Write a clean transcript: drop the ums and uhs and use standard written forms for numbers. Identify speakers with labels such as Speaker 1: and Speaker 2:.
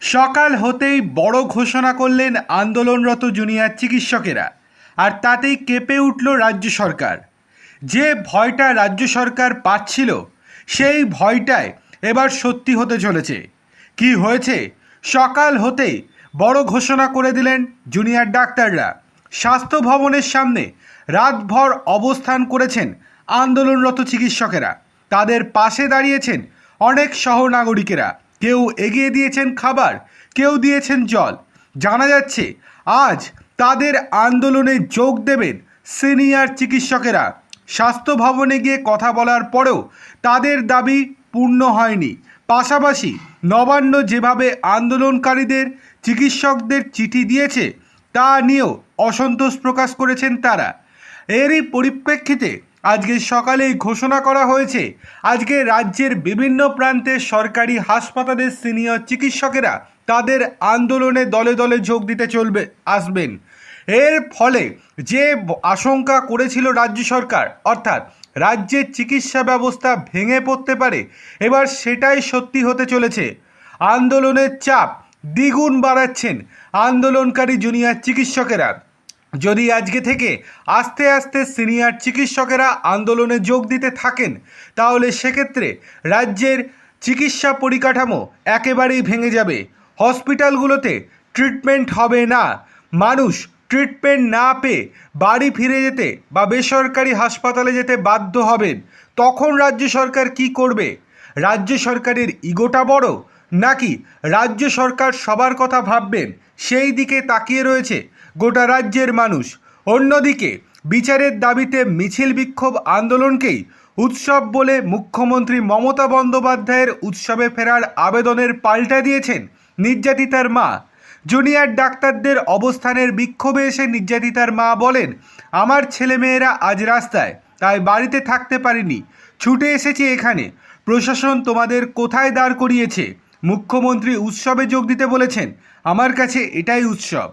Speaker 1: সকাল হতেই বড় ঘোষণা করলেন আন্দোলনরত জুনিয়র চিকিৎসকেরা, আর তাতেই কেঁপে উঠল রাজ্য সরকার। যে ভয়টা রাজ্য সরকার পাচ্ছিল সেই ভয়টাই এবার সত্যি হতে চলেছে। কি হয়েছে? সকাল হতেই বড় ঘোষণা করে দিলেন জুনিয়র ডাক্তাররা। স্বাস্থ্য ভবনের সামনে রাতভর অবস্থান করেছেন আন্দোলনরত চিকিৎসকেরা। তাদের পাশে দাঁড়িয়েছেন অনেক সহনাগরিকেরা। কেউ এগিয়ে দিয়েছেন খাবার, কেউ দিয়েছেন জল। জানা যাচ্ছে আজ তাদের আন্দোলনে যোগ দেবেন সিনিয়র চিকিৎসকেরা। স্বাস্থ্য ভবনে গিয়ে কথা বলার পরেও তাদের দাবি পূর্ণ হয়নি। পাশাপাশি নবান্ন যেভাবে আন্দোলনকারীদের চিকিৎসকদের চিঠি দিয়েছে তা নিয়েও অসন্তোষ প্রকাশ করেছেন তারা। এরই পরিপ্রেক্ষিতে আজকে সকালেই ঘোষণা করা হয়েছে আজকে রাজ্যের বিভিন্ন প্রান্তে সরকারি হাসপাতালের সিনিয়র চিকিৎসকেরা তাদের আন্দোলনে দলে দলে যোগ দিতে আসবেন। এর ফলে যে আশঙ্কা করেছিল রাজ্য সরকার, অর্থাৎ রাজ্যের চিকিৎসা ব্যবস্থা ভেঙে পড়তে পারে, এবার সেটাই সত্যি হতে চলেছে। আন্দোলনের চাপ দ্বিগুণ বাড়াচ্ছেন আন্দোলনকারী জুনিয়র চিকিৎসকেরা। যদি আজকে থেকে আস্তে আস্তে সিনিয়র চিকিৎসকেরা আন্দোলনে যোগ দিতে থাকেন, তাহলে সেক্ষেত্রে রাজ্যের চিকিৎসা পরিকাঠামো একেবারেই ভেঙে যাবে। হসপিটালগুলোতে ট্রিটমেন্ট হবে না। মানুষ ট্রিটমেন্ট না পেয়ে বাড়ি ফিরে যেতে বা বেসরকারি হাসপাতালে যেতে বাধ্য হবেন। তখন রাজ্য সরকার কি করবে? রাজ্য সরকারের ইগোটা বড়, নাকি রাজ্য সরকার সবার কথা ভাববেন সেই দিকে তাকিয়ে রয়েছে গোটা রাজ্যের মানুষ। অন্যদিকে বিচারের দাবিতে মিছিল বিক্ষোভ আন্দোলনকেই উৎসব বলে মুখ্যমন্ত্রী মমতা বন্দ্যোপাধ্যায়ের উৎসবে ফেরার আবেদনের পাল্টা দিয়েছেন নির্যাতিতার মা। জুনিয়র ডাক্তারদের অবস্থানের বিক্ষোভে এসে নির্যাতিতার মা বলেন, আমার ছেলেমেয়েরা আজ রাস্তায়, তাই বাড়িতে থাকতে পারিনি, ছুটে এসেছি এখানে। প্রশাসন তোমাদের কোথায় দাঁড় করিয়েছে? মুখ্যমন্ত্রী উৎসবে যোগ দিতে বলেছেন, আমার কাছে এটাই উৎসব।